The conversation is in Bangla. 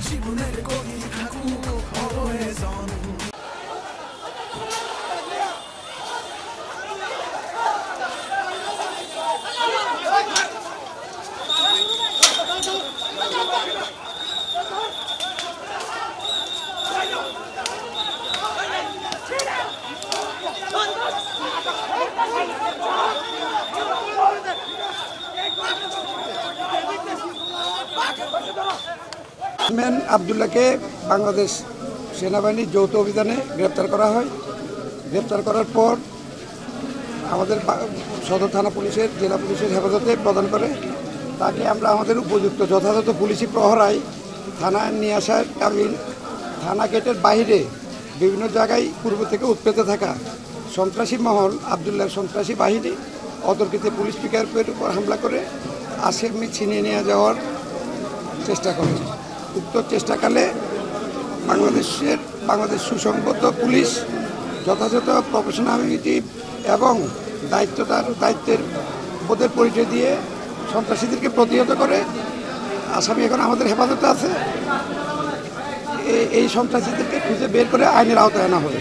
জীবনের গতি থাকুক always on। মেন আবদুল্লাহকে বাংলাদেশ সেনাবাহিনীর যৌথ অভিযানে গ্রেপ্তার করা হয়। গ্রেপ্তার করার পর আমাদের সদর থানা পুলিশের জেলা পুলিশের হেফাজতে প্রদান করে তাকে আমরা আমাদের উপযুক্ত যথাযথ পুলিশি প্রহরায় থানায় নিয়ে আসার কাবিল থানা গেটের বাইরে বিভিন্ন জায়গায় পূর্ব থেকে উৎপেতে থাকা সন্ত্রাসী মহল আবদুল্লাহর সন্ত্রাসী বাহিনী অতর্কিতে পুলিশ পিকেটের উপর হামলা করে আসামি ছিনিয়ে নিয়ে যাওয়ার চেষ্টা করে। উক্ত চেষ্টাকালে বাংলাদেশ সুসংবদ্ধ পুলিশ যথাযথ প্রফেশনালিটি এবং দায়িত্বের বোধের পরিচয় দিয়ে সন্ত্রাসীদেরকে প্রতিহত করে। আসামি এখন আমাদের হেফাজতে আছে। এই সন্ত্রাসীদেরকে খুঁজে বের করে আইনের আওতায় আনা হবে।